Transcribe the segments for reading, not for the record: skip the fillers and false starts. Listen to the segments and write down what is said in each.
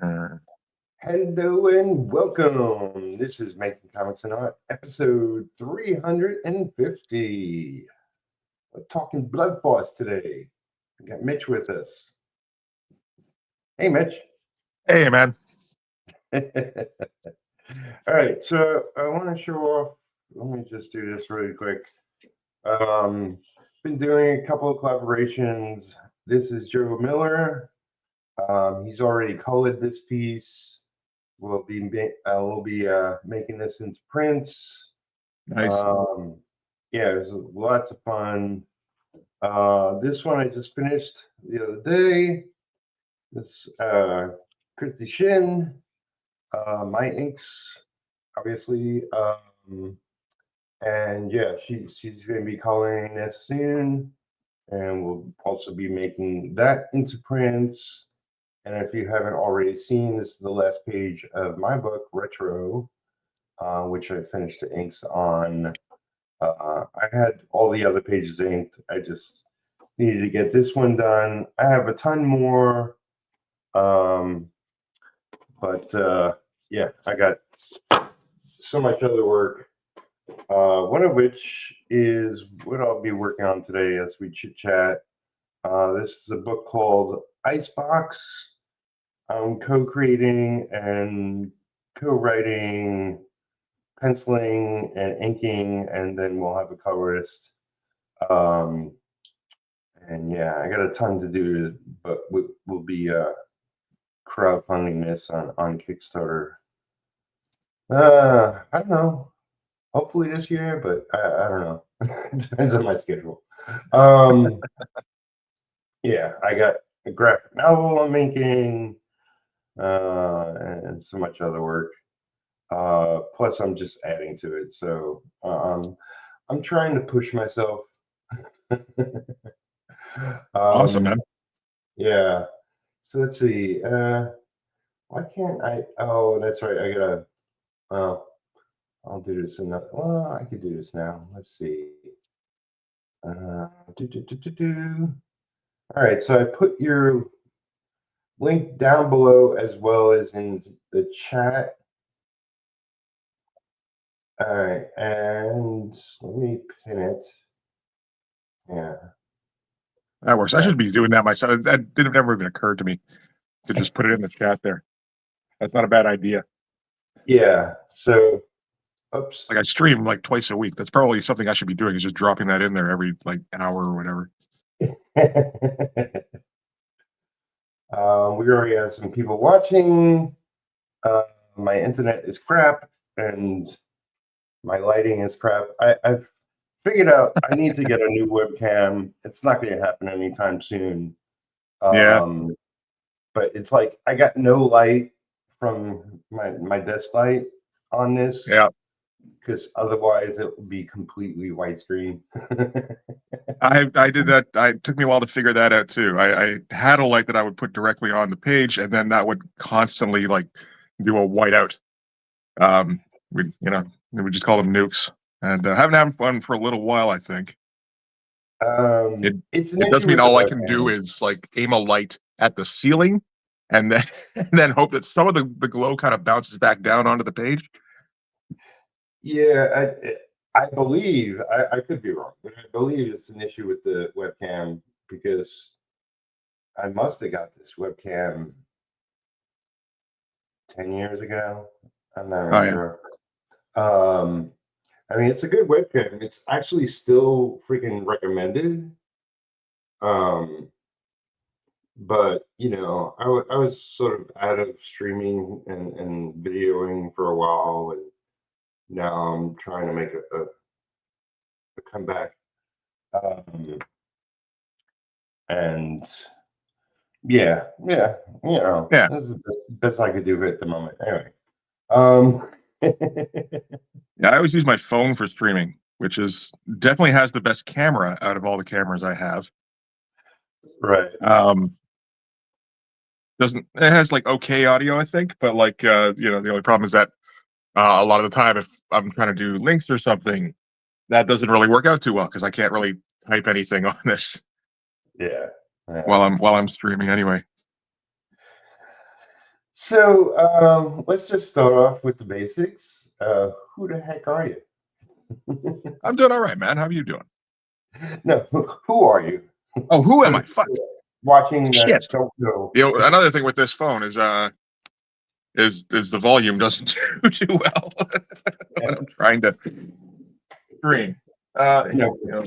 Hello and welcome. This is Making Comics and Art, episode 350. We're talking Blood Force today. We got Mitch with us. Hey, Mitch. Hey, man. All right, so I want to show off. Let me just do this really quick. Been doing a couple of collaborations. This is Joe Miller. He's already colored this piece. We'll be making this into prints. Nice. Yeah, it was lots of fun. This one I just finished the other day. This Christy Shin, my inks, obviously. And yeah, she's going to be coloring this soon, and we'll also be making that into prints. And if you haven't already seen, this is the last page of my book, Retro, which I finished the inks on. I had all the other pages inked. I just needed to get this one done. I have a ton more. Yeah, I got so much other work. One of which is what I'll be working on today as we chit chat. This is a book called Icebox. I'm co-creating and co-writing, penciling and inking, and then we'll have a colorist. And yeah, I got a ton to do, but we'll be crowdfunding this on Kickstarter. I don't know. Hopefully this year, but I don't know. It depends on my schedule. Yeah, I got a graphic novel I'm making. And so much other work. Plus, I'm just adding to it. So I'm trying to push myself. Awesome, man. Yeah. So let's see. Why can't I? Oh, that's right. I gotta. I'll do this in. Well, I could do this now. Let's see. All right. So I put your link down below as well as in the chat. All right, and let me pin it. Yeah, that works. I should be doing that myself. That didn't never even occurred to me to just put it in the chat there. That's not a bad idea. Yeah. So, oops. Like I stream like twice a week. That's probably something I should be doing. Is just dropping that in there every like hour or whatever. We already have some people watching. My internet is crap and my lighting is crap. I've figured out I need to get a new webcam. It's not going to happen anytime soon. Yeah. But it's like I got no light from my desk light on this. Yeah. Because otherwise it would be completely widescreen. I did that. It took me a while to figure that out too. I had a light that I would put directly on the page, and then that would constantly like do a whiteout. We just call them nukes, and haven't had fun for a little while. I think. It does mean all I can do is like aim a light at the ceiling, and then hope that some of the glow kind of bounces back down onto the page. Yeah, I believe I could be wrong, but I believe it's an issue with the webcam because I must have got this webcam 10 years ago. I'm not really sure. I mean, it's a good webcam. It's actually still freaking recommended. But you know, I was sort of out of streaming and videoing for a while, and now I'm trying to make a comeback. And yeah, this is the best I could do at the moment. Anyway, yeah, I always use my phone for streaming, which is definitely has the best camera out of all the cameras I have. Right. It has like okay audio, I think, but like the only problem is that a lot of the time if I'm trying to do links or something, that doesn't really work out too well because I can't really type anything on this. Yeah. While I'm streaming anyway. So let's just start off with the basics. Who the heck are you? I'm doing all right, man. How are you doing? No, who are you? Oh, who am I? Fuck. Watching that Shit. don't know. You know, another thing with this phone is the volume doesn't do too well when I'm trying to stream. No. You know.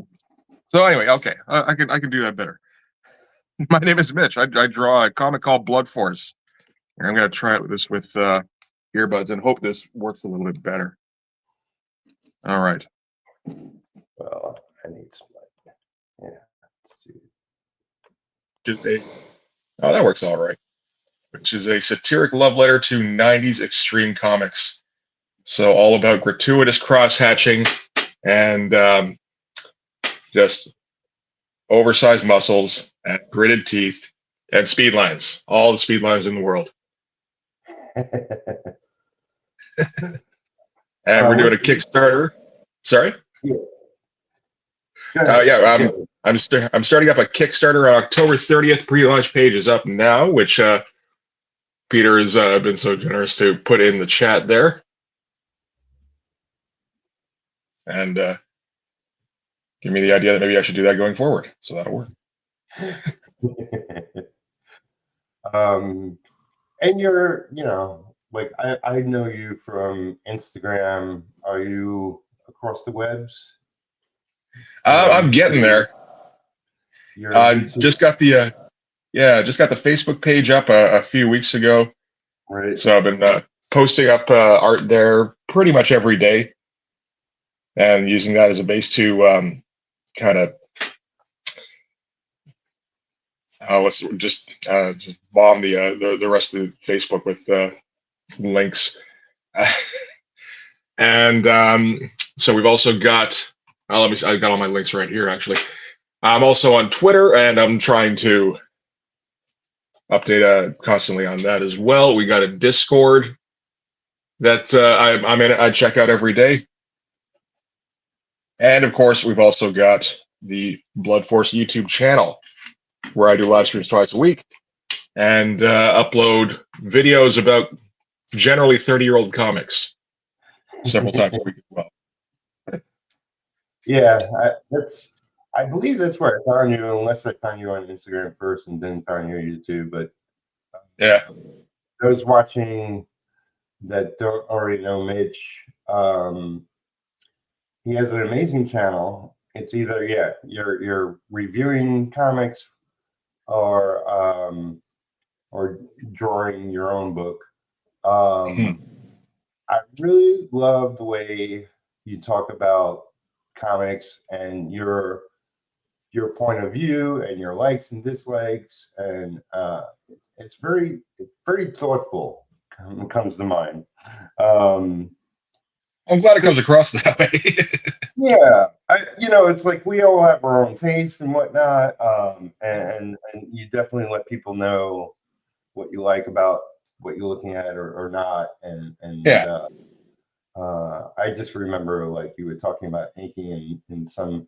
So anyway, okay, I can do that better. My name is Mitch. I draw a comic called Blood Force. And I'm gonna try it with earbuds and hope this works a little bit better. All right. Well, I need some light. Yeah. Let's see. Just that works all right. Which is a satiric love letter to 90s extreme comics. So all about gratuitous cross-hatching and just oversized muscles and gritted teeth and speed lines. All the speed lines in the world. And we're doing a Kickstarter. Sorry? Yeah. I'm starting up a Kickstarter on October 30th. Pre-launch page is up now, which Peter has been so generous to put in the chat there. And give me the idea that maybe I should do that going forward. So that'll work. And you're, like I know you from Instagram. Are you across the webs? I'm getting there. Just got the Facebook page up a few weeks ago. Right. So I've been posting up art there pretty much every day, and using that as a base to kind of just bomb the rest of the Facebook with links. And so we've also got. Let me see, I've got all my links right here. Actually, I'm also on Twitter, and I'm trying to update constantly on that as well. We got a Discord that I'm in. I check out every day, and of course, we've also got the Blood Force YouTube channel where I do live streams twice a week and upload videos about generally 30-year-old comics several times a week as well. Yeah, I believe that's where I found you, unless I found you on Instagram first and then found you on YouTube. But yeah, those watching that don't already know Mitch, he has an amazing channel. It's either you're reviewing comics or drawing your own book. I really love the way you talk about comics and your point of view and your likes and dislikes, and it's very thoughtful. Comes to mind. I'm glad it comes across that way. Yeah, it's like we all have our own tastes and whatnot, and you definitely let people know what you like about what you're looking at or not, and yeah. I just remember like you were talking about inking in some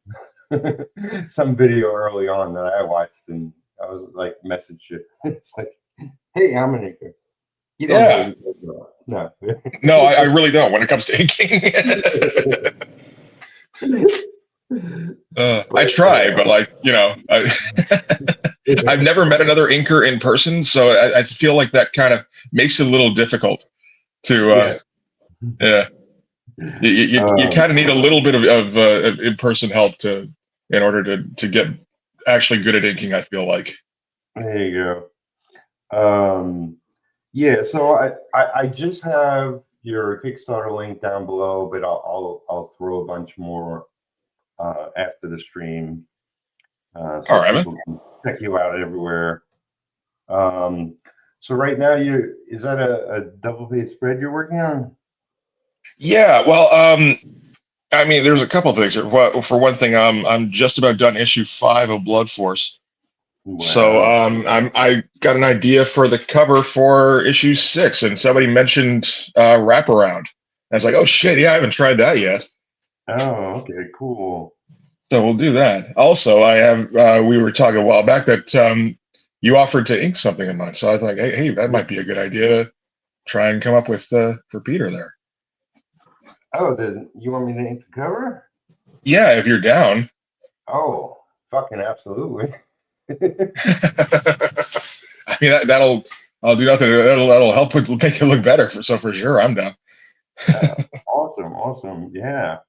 some video early on that I watched, and I was like, message you. It's like, hey, I'm an inker. You don't know. No. No, I really don't when it comes to inking. I try, but I've never met another inker in person, so I feel like that kind of makes it a little difficult to. You kind of need a little bit of in-person help in order to get actually good at inking. I feel like. There you go. Yeah, so I just have your Kickstarter link down below, but I'll throw a bunch more after the stream, so all right, people can check you out everywhere. So right now, is that a double page spread you're working on? Yeah, well, I mean, there's a couple of things here. Well, for one thing, I'm just about done issue 5 of Blood Force. Wow. So I got an idea for the cover for issue 6, and somebody mentioned wraparound. I was like, oh shit, yeah, I haven't tried that yet. Oh, okay, cool. So we'll do that. Also, I have we were talking a while back that you offered to ink something of mine, so I was like, hey, that might be a good idea try and come up with for Peter there. Oh, you want me to ink the cover? Yeah, if you're down. Oh, fucking absolutely. I mean, I'll do nothing. That'll help make it look better. So for sure, I'm down. Awesome. Yeah.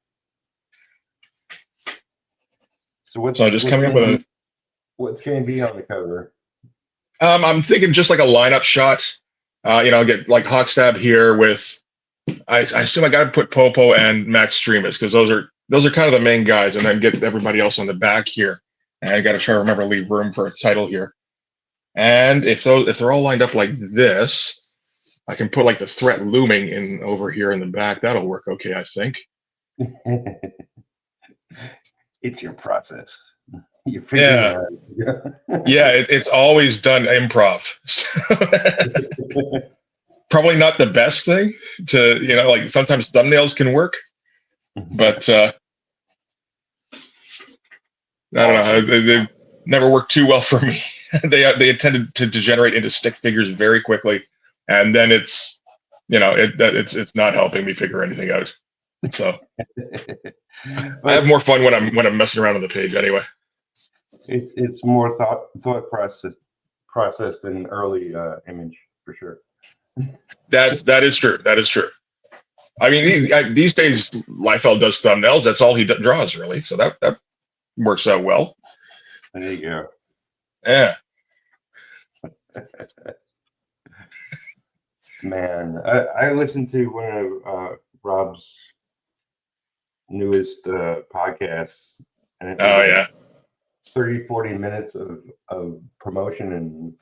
So just coming up with what's going to be on the cover? I'm thinking just like a lineup shot. I'll get like Hawkstab here with. I assume I got to put Popo and Max Streamus because those are kind of the main guys, and then get everybody else on the back here. And I got to try to remember to leave room for a title here. And if they're all lined up like this, I can put like the threat looming in over here in the back. That'll work okay, I think. It's your process. You figure it out. Yeah, it's always done improv. Probably not the best thing to, like sometimes thumbnails can work, but I don't know. They've never worked too well for me. They tended to degenerate into stick figures very quickly, and then it's not helping me figure anything out. So I have more fun when I'm messing around on the page anyway. It's more thought process than early image for sure. That is true. That is true. I mean, these days Liefeld does thumbnails. That's all he draws really. So that works out well. There you go. Yeah. Man, I listened to one of Rob's newest podcasts. And it was 30-40 minutes of promotion and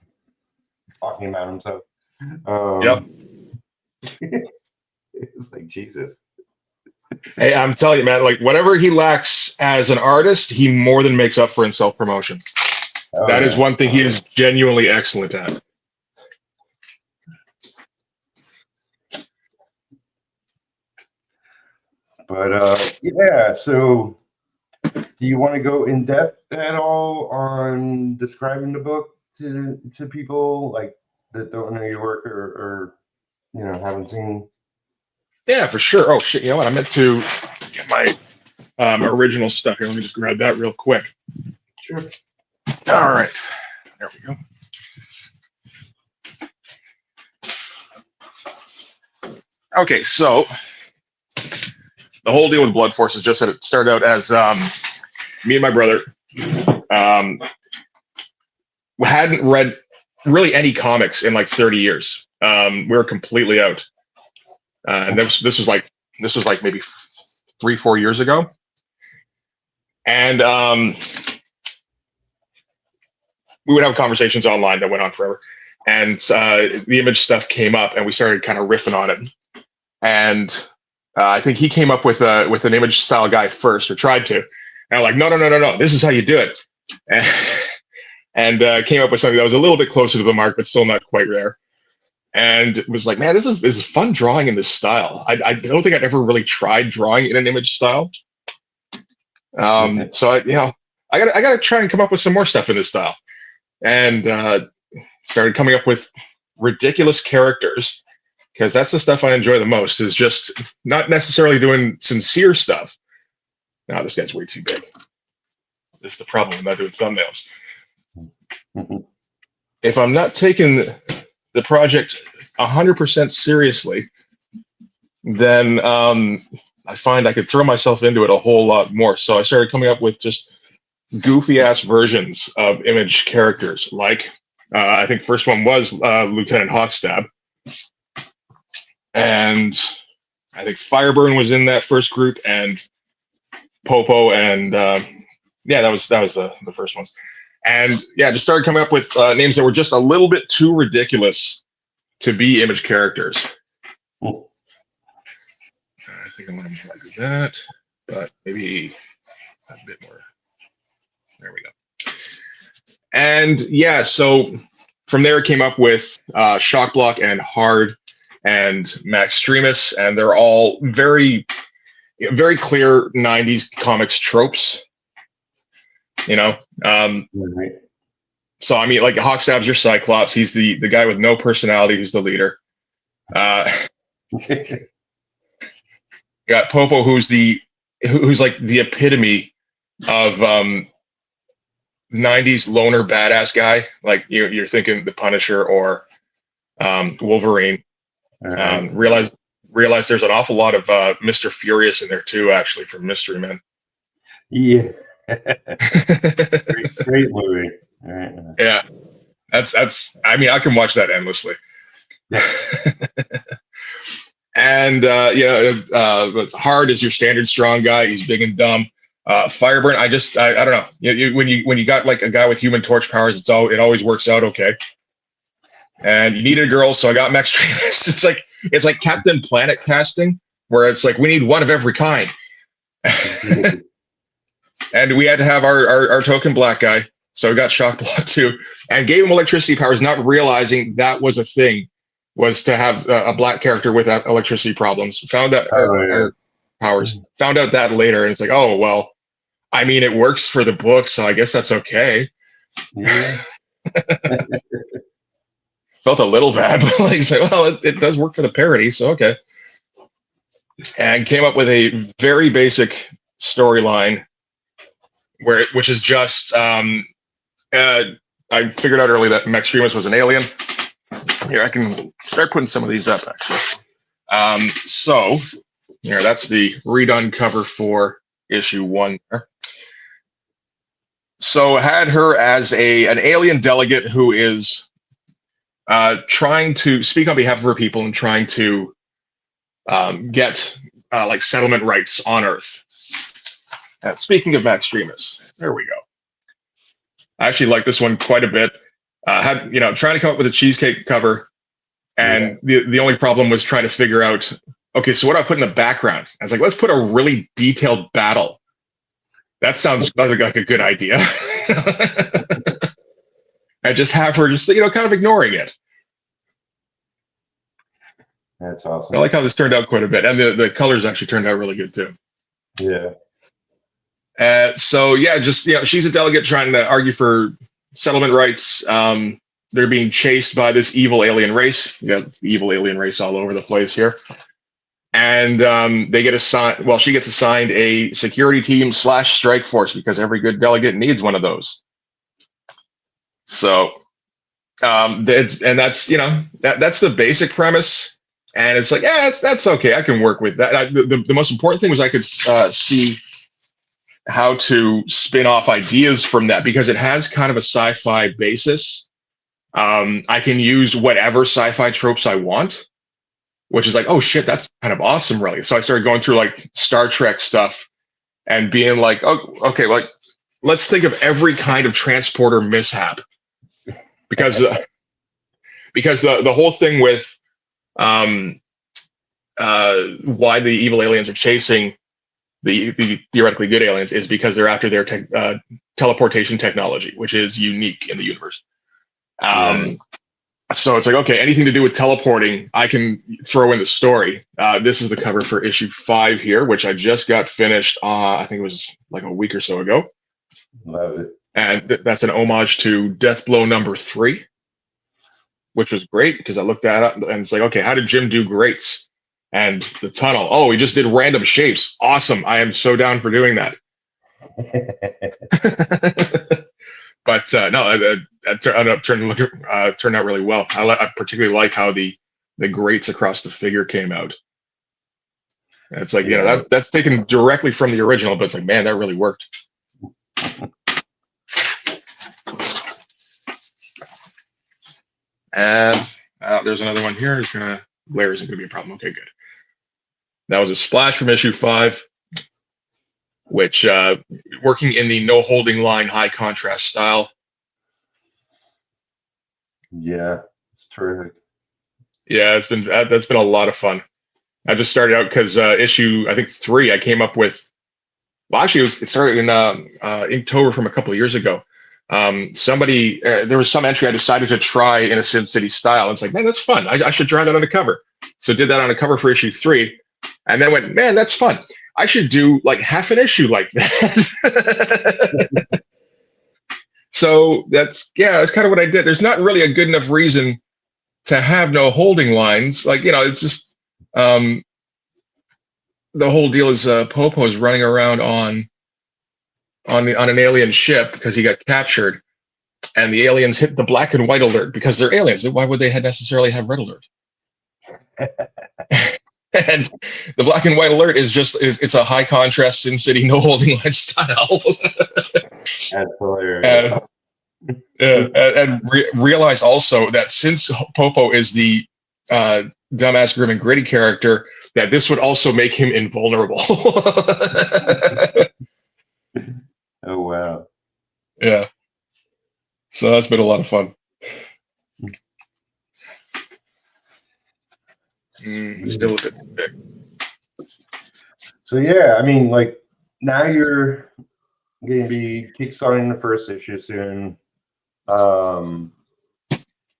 talking about himself. Yep. It's like Jesus. Hey, I'm telling you, man, like whatever he lacks as an artist, he more than makes up for in self-promotion. That is one thing he is genuinely excellent at. But yeah, so do you want to go in depth at all on describing the book to people like that don't know your work or haven't seen? Yeah, for sure. Oh shit, you know what? I meant to get my original stuff here. Let me just grab that real quick. Sure. All right. There we go. Okay, so the whole deal with Blood Force is just that it started out as me and my brother hadn't read really any comics in like 30 years. We were completely out. And this was like maybe 3-4 years ago. And we would have conversations online that went on forever. And the image stuff came up, and we started kind of riffing on it. And I think he came up with an image style guy first, or tried to. And I'm like, no, this is how you do it. And came up with something that was a little bit closer to the mark, but still not quite there. And it was like, man, this is fun drawing in this style. I don't think I'd ever really tried drawing in an image style. So I gotta try and come up with some more stuff in this style. And started coming up with ridiculous characters, because that's the stuff I enjoy the most, is just not necessarily doing sincere stuff. Now this guy's way too big. This is the problem with not doing thumbnails. If I'm not taking the project 100% seriously, then I find I could throw myself into it a whole lot more. So I started coming up with just goofy ass versions of image characters. Like I think first one was Lieutenant Hawkstab, and I think Fireburn was in that first group, and Popo, and that was the first ones. And yeah, just started coming up with names that were just a little bit too ridiculous to be image characters. Cool. I think I'm going to do that, but maybe a bit more. There we go. And yeah, so from there it came up with Shockblock and Hard and Max Streamus, and they're all very, very clear 90s comics tropes. Right. So I mean, like Hawkstab's your Cyclops. He's the guy with no personality who's the leader. Uh, got Popo, who's like the epitome of 90s loner badass guy. Like you're thinking the Punisher or Wolverine. Realize there's an awful lot of Mr. Furious in there too, actually, from Mystery Men. Yeah. Great movie. Yeah. That's I mean, I can watch that endlessly. Yeah. And Hard is your standard strong guy. He's big and dumb. Fireburn, I don't know. When you got like a guy with Human Torch powers, it always works out okay. And you needed a girl, so I got Max Tremas. It's like Captain Planet casting, where it's like we need one of every kind. And we had to have our token black guy, so we got Shock Block too, and gave him electricity powers, not realizing that was a thing, was to have a black character with electricity problems. Found out powers. Found out that later, and it's like, oh well. I mean, it works for the book, so I guess that's okay. Yeah. Felt a little bad, but like, so, well, it does work for the parody, so okay. And came up with a very basic storyline, which is just I figured out early that Max Tremas was an alien. Here, I can start putting some of these up actually. So here, that's the redone cover for issue 1 there. So had her as an alien delegate who is trying to speak on behalf of her people and trying to get like settlement rights on Earth. Speaking of Max Tremas, there we go. I actually like this one quite a bit. Trying to come up with a cheesecake cover, and the only problem was trying to figure out, okay, so what do I put in the background? I was like, let's put a really detailed battle. That sounds like a good idea. And just have her just, kind of ignoring it. That's awesome. I like how this turned out quite a bit. And the colors actually turned out really good too. Yeah. So yeah, just, she's a delegate trying to argue for settlement rights. They're being chased by this evil alien race. You got the evil alien race all over the place here. And they get assigned, she gets assigned a security team / strike force, because every good delegate needs one of those. So that's the basic premise. And it's like, yeah, that's okay. I can work with that. The most important thing was I could see how to spin off ideas from that, because it has kind of a sci-fi basis. I can use whatever sci-fi tropes I want, which is like, oh shit, that's kind of awesome, really. So I started going through like Star Trek stuff and being like, oh, okay, like let's think of every kind of transporter mishap, because the whole thing with why the evil aliens are chasing the theoretically good aliens is because they're after their teleportation technology, which is unique in the universe. So it's like, okay, anything to do with teleporting, I can throw in the story. This is the cover for issue 5 here, which I just got finished. I think it was like a week or so ago. Love it. And that's an homage to Death Blow #3, which was great because I looked at it and it's like, okay, how did Jim do greats? And the tunnel, oh, he just did random shapes. Awesome. I am so down for doing that. But no, it turned out really well. I particularly like how the grates across the figure came out. And it's like, that's taken directly from the original, but it's like, man, that really worked. And there's another one here. Glare isn't going to be a problem. Okay, good. That was a splash from issue 5, which working in the no holding line high contrast style. Yeah, it's terrific. Yeah, that's been a lot of fun. I just started out because issue, I think 3, I came up with. Well, actually, it started in Inktober from a couple of years ago. Somebody, there was some entry I decided to try in a Sin City style. It's like, man, that's fun. I should try that on a cover. So did that on a cover for issue 3, and then went, man, that's fun. I should do like half an issue like that. So that's kind of what I did. There's not really a good enough reason to have no holding lines, like, you know, it's just the whole deal is Popo is running around on an alien ship because he got captured, and the aliens hit the black and white alert because they're aliens. Why would they necessarily have red alert? And the black and white alert is it's a high contrast Sin City no holding line style. That's hilarious. Realize also that since Popo is the dumbass, grim, and gritty character, that this would also make him invulnerable. Oh wow. Yeah. So that's been a lot of fun. Still a bit big. So yeah, I mean, like now you're going to be kickstarting the first issue soon. Do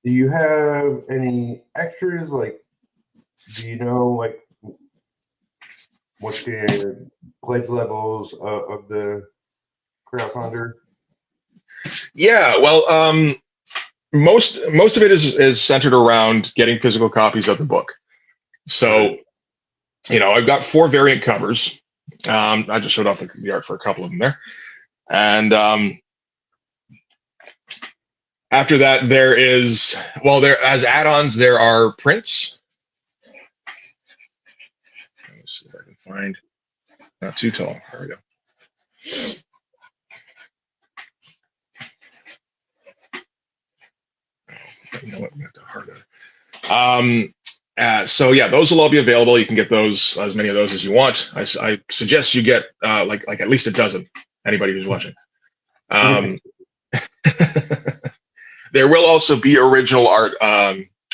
you have any extras? Like, do you know like what's the pledge levels of the crowdfunder? Yeah, well, most of it is centered around getting physical copies of the book. So, you know, I've got 4 variant covers. I just showed off the art for a couple of them there, and after that, there is, well, there as add-ons there are prints. Let's see if I can find, not too tall. There we go. You know what? I'm gonna have to harder. So yeah, those will all be available. You can get those, as many of those as you want. I suggest you get like at least a dozen. Anybody who's watching. There will also be original art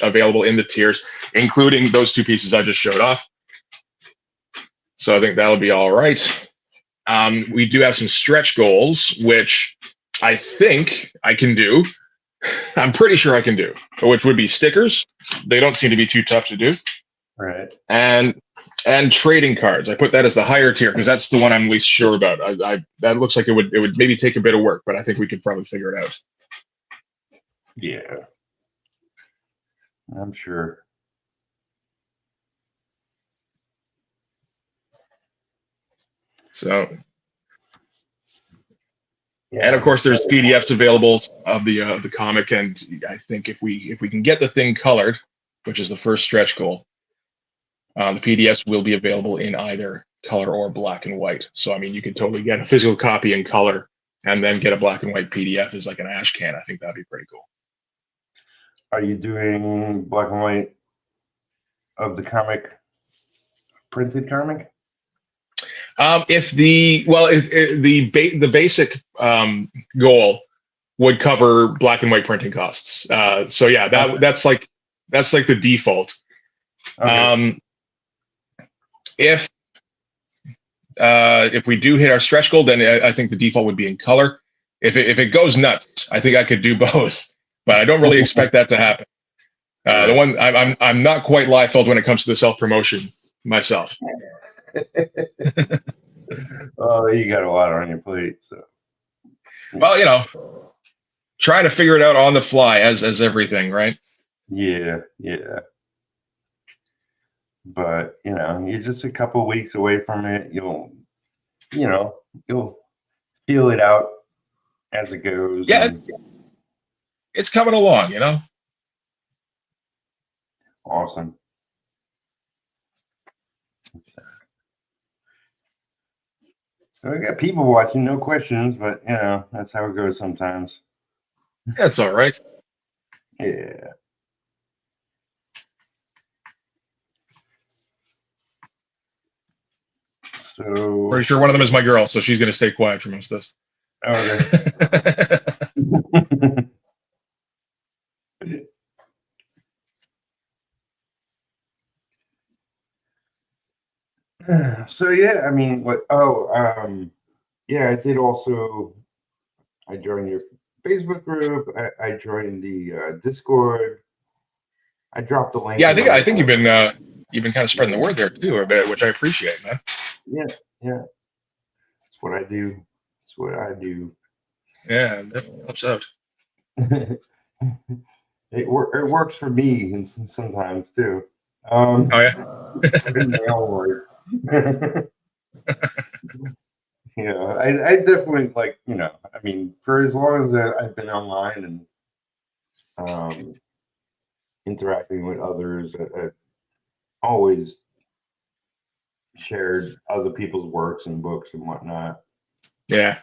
available in the tiers, including those 2 pieces I just showed off. So I think that'll be all right. We do have some stretch goals, which I think I can do. I'm pretty sure I can do, which would be stickers. They don't seem to be too tough to do. Right. And trading cards. I put that as the higher tier because that's the one I'm least sure about. That looks like it would maybe take a bit of work, but I think we could probably figure it out. Yeah, I'm sure. So, Yeah. and of course, there's PDFs available of the comic, and I think if we can get the thing colored, which is the first stretch goal, the PDFs will be available in either color or black and white. So I mean, you can totally get a physical copy in color and then get a black and white PDF as like an ash can. I think that'd be pretty cool. Are you doing black and white of the comic, printed comic? If the basic goal would cover black and white printing costs. So yeah, that's like the default. Okay. If we do hit our stretch goal, then I think the default would be in color. If it goes nuts, I think I could do both, but I don't really expect that to happen. The one I'm not quite Liefeld when it comes to the self-promotion myself. Oh, you got a lot on your plate, so. Well, you know, trying to figure it out on the fly as everything, right? Yeah. But you know, you're just a couple weeks away from it. You'll feel it out as it goes. Yeah, it's coming along, you know. Awesome. So we got people watching, no questions, but you know, that's how it goes sometimes. That's all right. Yeah. So pretty sure one of them is my girl, so she's gonna stay quiet for most of this. Okay. So yeah, I mean, yeah, I did also. I joined your Facebook group. I joined the Discord. I dropped the link. Yeah, I think you've been kind of spreading the word there too, a bit, which I appreciate, man. Yeah. That's what I do. Yeah, that helps out. it works for me and sometimes too. Oh yeah. In my own words. I definitely like, I mean, for as long as I've been online and interacting with others, I've always shared other people's works and books and whatnot. Yeah.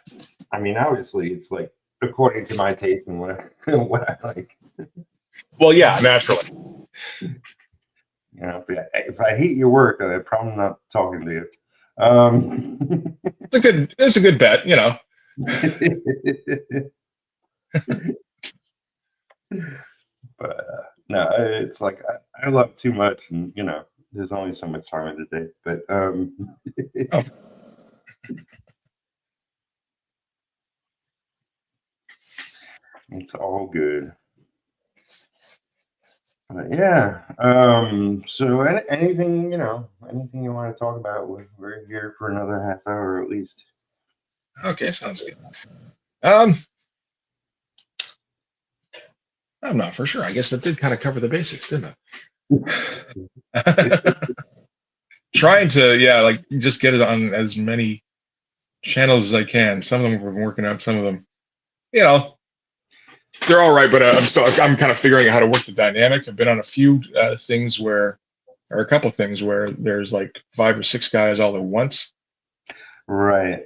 I mean, obviously, it's like according to my taste and what what I like. Well, yeah, naturally. If I hate your work, I'm probably not talking to you. It's a good bet, But no, it's like I love too much, and there's only so much time in the day. But Oh. it's all good. But yeah. So anything anything you want to talk about? We're here for another half hour at least. Okay, sounds good. I'm not for sure. I guess that did kind of cover the basics, didn't it? Trying to, like just get it on as many channels as I can. Some of them we're working out. Some of them, they're all right. But I'm kind of figuring out how to work the dynamic. I've been on a few things or a couple things where there's like 5 or 6 guys all at once. Right.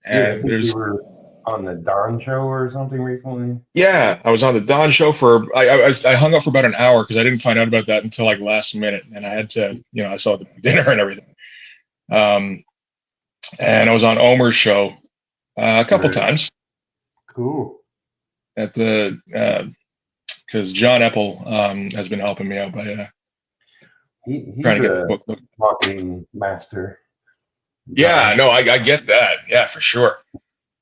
And you were on the Don show or something recently. Yeah, I was on the Don show I hung up for about an hour because I didn't find out about that until like last minute, and I had to, I saw the dinner and everything. And I was on Omer's show a couple times. Cool. At the because John Epple has been helping me out by he's trying to get the book. Marketing master. Yeah, no, I get that. Yeah, for sure.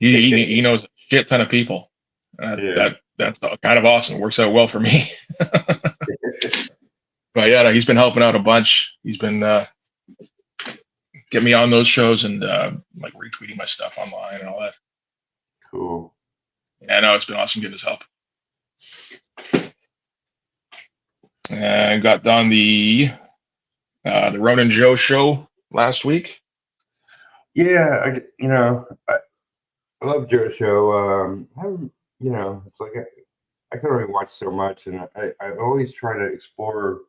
He knows a shit ton of people. That's kind of awesome. It works out well for me. But yeah, no, he's been helping out a bunch. He's been getting me on those shows and like retweeting my stuff online and all that. Cool. Yeah, no, it's been awesome getting his help. And got done the Ronan Joe show last week. Yeah, I love Joe's show. It's like I can only watch so much, and I always try to explore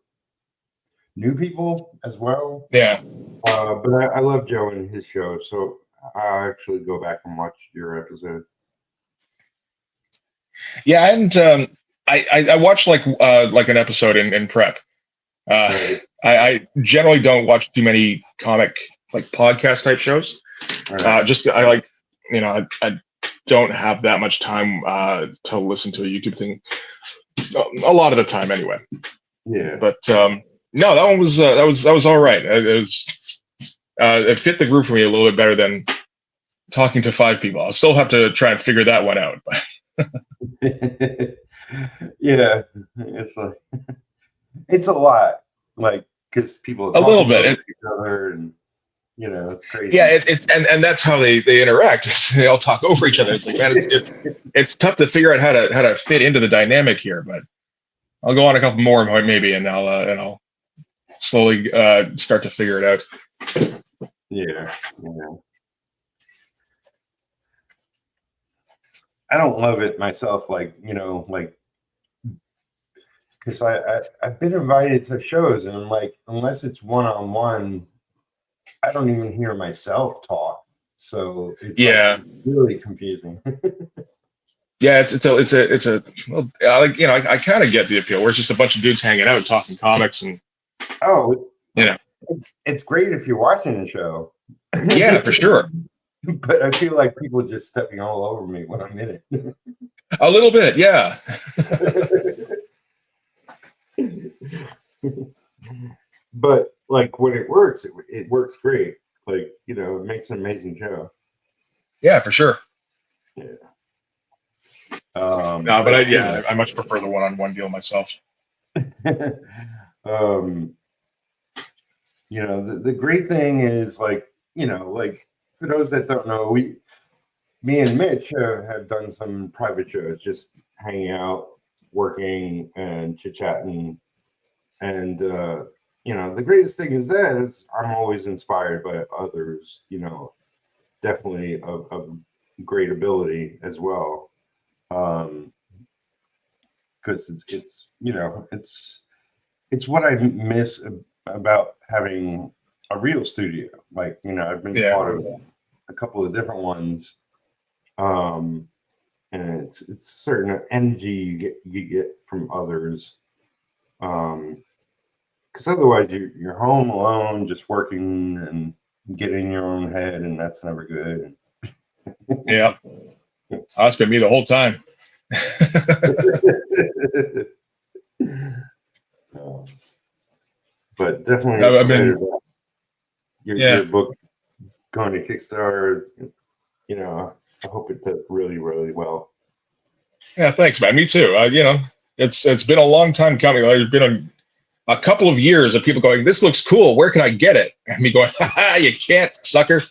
new people as well. Yeah. But I love Joe and his show, so I actually go back and watch your episode. Yeah, and I watched like an episode in prep. Right. I generally don't watch too many comic like podcast type shows. Right. Just I like I don't have that much time to listen to a YouTube thing. A lot of the time, anyway. Yeah. But no, that one was that was all right. It fit the group for me a little bit better than talking to 5 people. I'll still have to try and figure that one out. Yeah, it's like it's a lot, like because people a little bit each other, and it's crazy. Yeah, it's and that's how they interact. They all talk over each other. It's like, man, it's tough to figure out how to fit into the dynamic here. But I'll go on a couple more maybe, and I'll slowly start to figure it out. Yeah. I don't love it myself, like because I've been invited to shows, and I'm like, unless it's one-on-one, I don't even hear myself talk. So it's like really confusing. Yeah, it's a well, like I kind of get the appeal where it's just a bunch of dudes hanging out talking comics and it's great if you're watching the show. Yeah, for sure. But I feel like people are just stepping all over me when I'm in it. A little bit, yeah. But like when it works, it works great. Like it makes an amazing show. Yeah, for sure. Yeah. No, but I much prefer the one-on-one deal myself. The great thing is like for those that don't know, me and Mitch have done some private shows, just hanging out, working and chit-chatting. And you know, the greatest thing is that is I'm always inspired by others, you know, definitely of great ability as well. Because it's you know, it's what I miss about having a real studio. Like, you know, I've been part of a couple of different ones. And it's certain energy you get from others. Because otherwise you're home alone, just working and getting in your own head, and that's never good. Yeah, that's been me the whole time. But definitely I've excited been, about your book going to Kickstarter. You know, I hope it does really, really well. Yeah, thanks, man. Me too. You know, it's been a long time coming. There's been a couple of years of people going, "This looks cool. Where can I get it?" And me going, "Ha ha, you can't, sucker."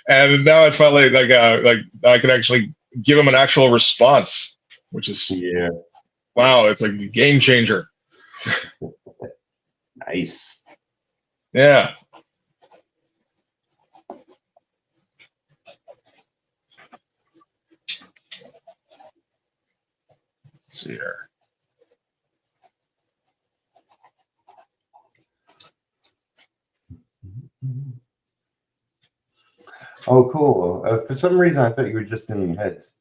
And now it's finally like I can actually give them an actual response, which is wow, it's like a game changer. Nice. Yeah. Let's see here. Oh, cool. For some reason, I thought you were just doing heads.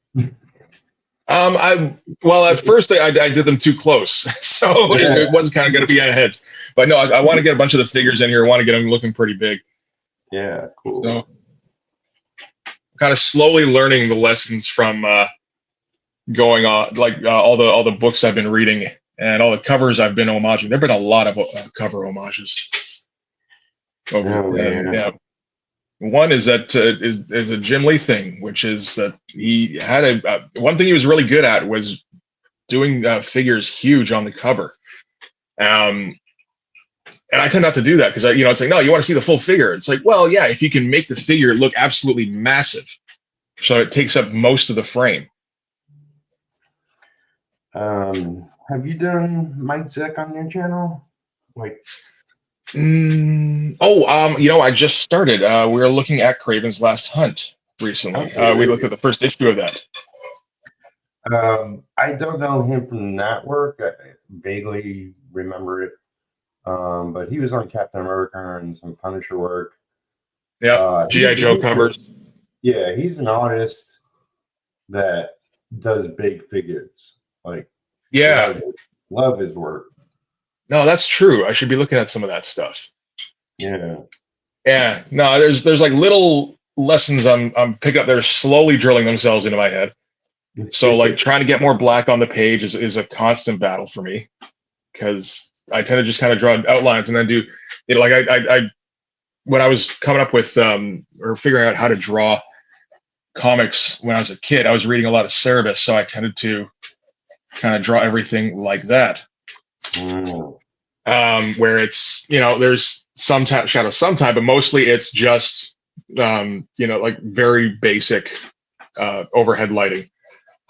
Well, at first I did them too close, so it was kind of going to be ahead. But no, I want to get a bunch of the figures in here. I want to get them looking pretty big. Yeah, cool. So, kind of slowly learning the lessons from going on, like all the books I've been reading and all the covers I've been homaging. There've been a lot of cover homages. Yeah. One is that is a Jim Lee thing, which is that he had one thing he was really good at was doing figures huge on the cover. And I tend not to do that because you know, it's like, no, you want to see the full figure. It's like, well, yeah, if you can make the figure look absolutely massive, so it takes up most of the frame. Have you done Mike Zeck on your channel? Like, you know, I just started. We were looking at Craven's Last Hunt recently. okay. We looked at the first issue of that. I don't know him from that work. I vaguely remember it. But he was on Captain America and some Punisher work. Yeah, G.I. Joe covers. Yeah, he's an artist that does big figures. Like, yeah, love his work. No, that's true. I should be looking at some of that stuff. Yeah. Yeah. No, there's like little lessons I'm picking up. They're slowly drilling themselves into my head. So like trying to get more black on the page is a constant battle for me because I tend to just kind of draw outlines and then do it. Like I when I was coming up with or figuring out how to draw comics when I was a kid, I was reading a lot of Cerberus, so I tended to kind of draw everything like that. Where it's, you know, there's some shadow sometime, but mostly it's just you know, like very basic overhead lighting.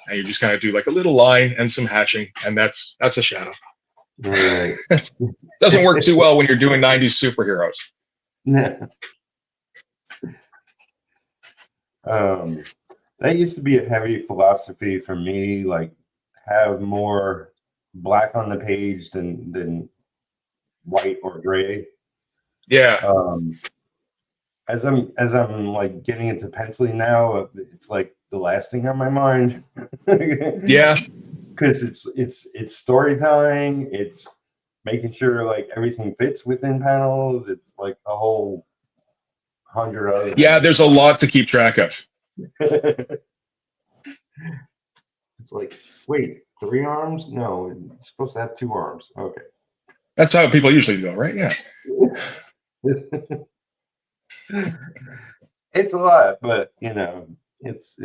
And you just kind of do like a little line and some hatching, and that's a shadow. Right. Doesn't work too well when you're doing 90s superheroes. That used to be a heavy philosophy for me, like have more black on the page than white or gray. Yeah. As I'm like getting into penciling now, it's like the last thing on my mind. Yeah. Because it's storytelling, it's making sure like everything fits within panels. It's like a whole 100 other things. Yeah, there's a lot to keep track of. It's like, wait, 3 arms? No, it's supposed to have 2 arms. Okay. That's how people usually go, right? Yeah. It's a lot, but you know, it's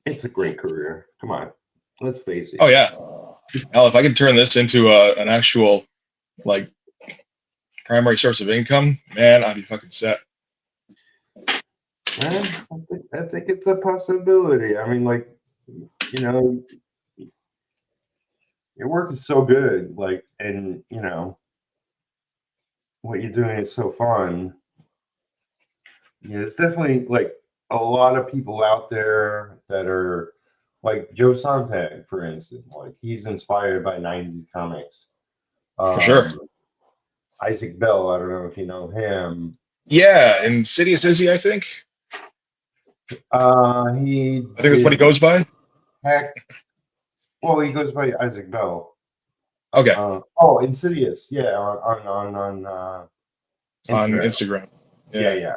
a great career. Come on, let's face it. Oh yeah. Hell, if I could turn this into an actual like primary source of income, man, I'd be fucking set. I think it's a possibility. I mean, like, you know, your work is so good, like, and you know, what you're doing is so fun. You know, it's definitely like a lot of people out there that are like Joe Sontag, for instance. Like he's inspired by '90s comics. For sure. Isaac Bell, I don't know if you know him. Yeah, Insidious is he? I think. He I think that's what he did goes by. Hack. Well, he goes by Isaac Bell. Okay. Oh, Insidious. Yeah, on On Instagram. Instagram. Yeah, yeah.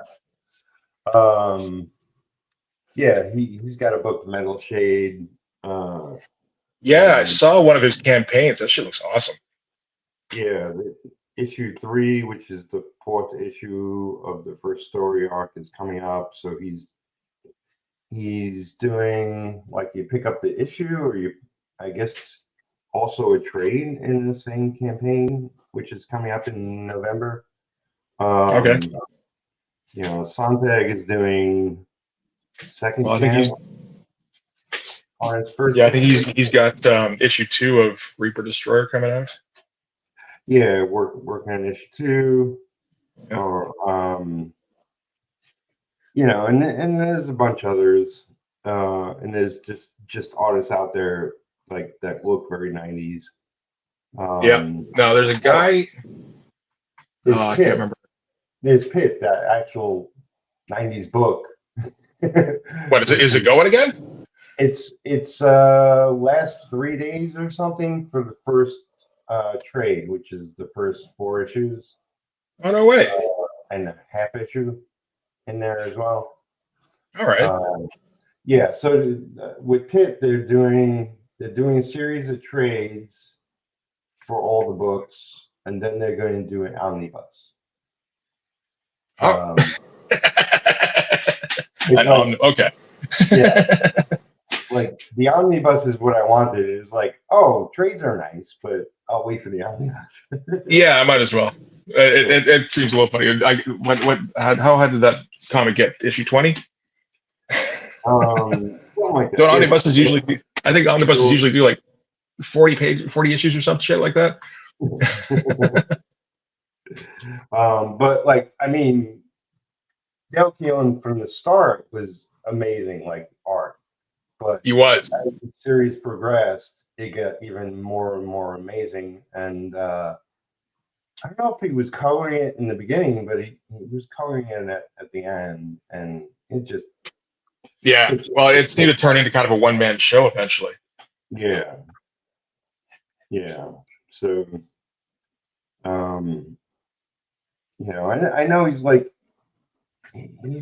Yeah, he's got a book, Metal Shade. Yeah, I And saw one of his campaigns. That shit looks awesome. yeah, issue 3, which is the 4th issue of the first story arc, is coming up. So he's doing like you pick up the issue, or you, I guess, also a trade in the same campaign, which is coming up in November. Okay. You know, Sontag is doing second Well, I think he's. chance on his first Yeah, I think issue. he's got issue 2 of Reaper Destroyer coming out. Yeah, working on issue 2. Yeah. Or you know, and there's a bunch of others, and there's just artists out there like that look very '90s. Yeah. No, there's a guy. There's I can't Pip. remember. There's Pip, that actual '90s book. What is it? Is it going again? It's last 3 days or something for the first trade, which is the first 4 issues, Oh no way. and a half issue in there as well. All right. Yeah, so with Pitt, they're doing a series of trades for all the books, and then they're going to do an omnibus. Oh. Okay. Yeah. Like the omnibus is what I wanted. It was like, oh, trades are nice, but I'll wait for the omnibus. Yeah, I might as well. It seems a little funny. How did that comic get? Issue 20? Something like that. Don't omnibuses usually do, I think omnibuses usually do like 40 issues or some shit like that. But like, I mean, Dale Keelan from the start was amazing, like art. But He was. as the series progressed, it got even more and more amazing. And I don't know if he was coloring it in the beginning, but he was coloring it at the end, and it just Well, it's need to turn into kind of a one-man show eventually. Yeah. So, you know, I know he's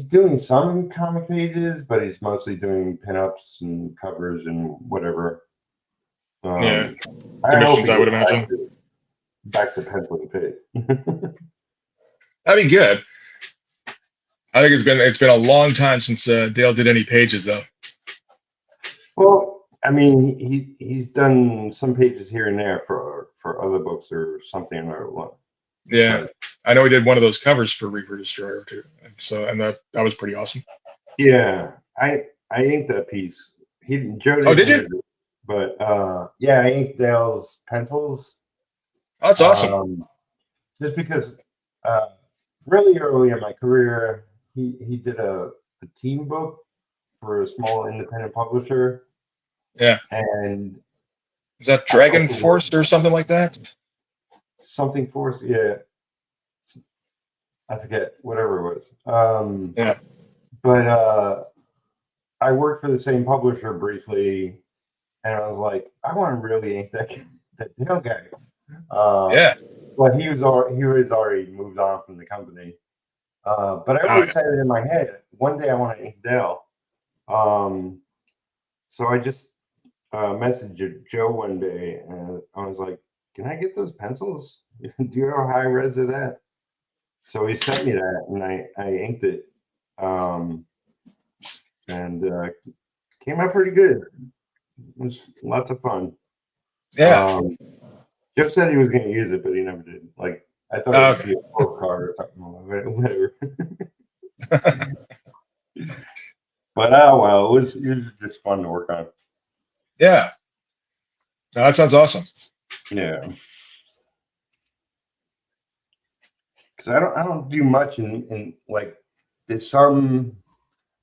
doing some comic pages, but he's mostly doing pinups and covers and whatever. Commissions, I would imagine. Back to pencil and pig. That'd be good. I think it's been a long time since Dale did any pages though. Well, I mean, he's done some pages here and there for other books or something or one. Yeah, but, I know he did one of those covers for Reaper Destroyer too. So, and that was pretty awesome. Yeah, I inked that piece. Joe didn't. Oh, did you? But yeah, I inked Dale's pencils. Oh, that's awesome. Just because really early in my career, he did a team book for a small independent publisher. Yeah. And is that Dragon Force or something like that? Something Force, yeah. I forget, whatever it was. Yeah. But I worked for the same publisher briefly, and I was like, I want to really ink that Dale guy. Yeah. But he was already moved on from the company. But I always had it in my head, one day I want to ink Dale. So I just messaged Joe one day, and I was like, can I get those pencils? Do you know how high res are that? So he sent me that, and I inked it. And came out pretty good. It was lots of fun. Yeah. Joe said he was going to use it, but he never did. Like, I thought it would be a postcard or something. Whatever. But oh well, it was just fun to work on. Yeah. No, that sounds awesome. Yeah. Because I don't do much in like there's some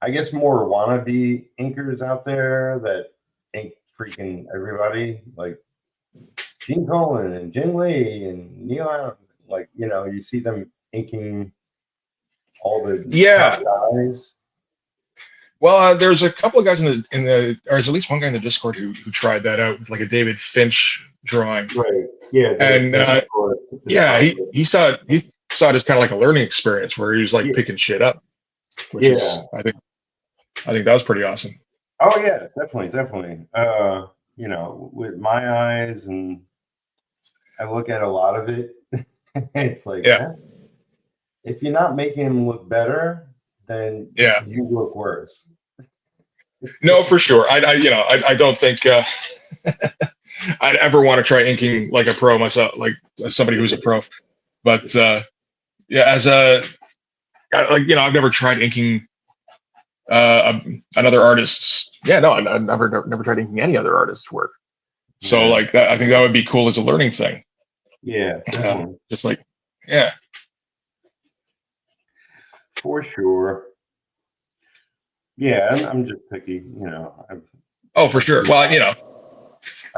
I guess more wannabe inkers out there that ink freaking everybody like Gene Colan and Jin Lee and Neil Allen. Like, you know, you see them inking all the Yeah. top guys. Well, there's a couple of guys in the, or there's at least one guy in the Discord who tried that out with like a David Finch drawing. Right. Yeah. And yeah, he saw it as kind of like a learning experience where he was like picking shit up, which is I think that was pretty awesome. Oh yeah, definitely. You know, with my eyes, and I look at a lot of it. It's like, if you're not making him look better, then you look worse. No, for sure. I don't think I'd ever want to try inking like a pro myself, like somebody who's a pro. But yeah, as a like, you know, I've never tried inking another artist's. Yeah, no, I've never tried inking any other artist's work. So like that, I think that would be cool as a learning thing. Yeah, just like yeah, for sure. Yeah, I'm just picky, you know. For sure. Well, you know,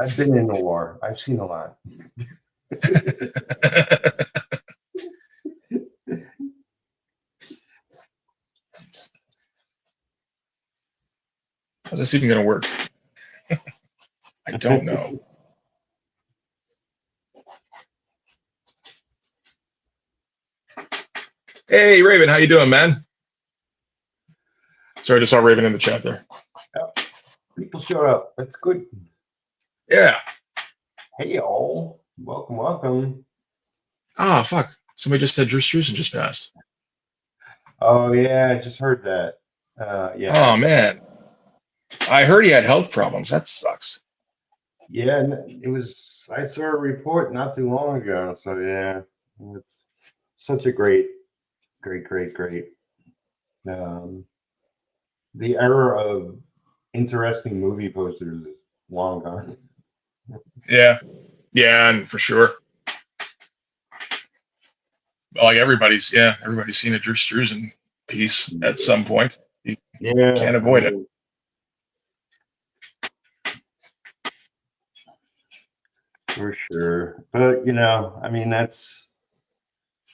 I've been in the war. I've seen a lot. How's this even going to work? I don't know. Hey, Raven, how you doing, man? Sorry, I just saw Raven in the chat there. Yeah. People showed up. That's good. Yeah. Hey, all. Welcome. Ah, fuck. Somebody just said Drew Struzan just passed. Oh, yeah. I just heard that. Yeah. Oh, man. I heard he had health problems. That sucks. Yeah, I saw a report not too long ago. So, yeah. It's such a great. The era of interesting movie posters is long gone. Yeah, and for sure. Like everybody's seen a Drew Struzan piece at some point. You can't avoid it. For sure. But, you know, I mean, that's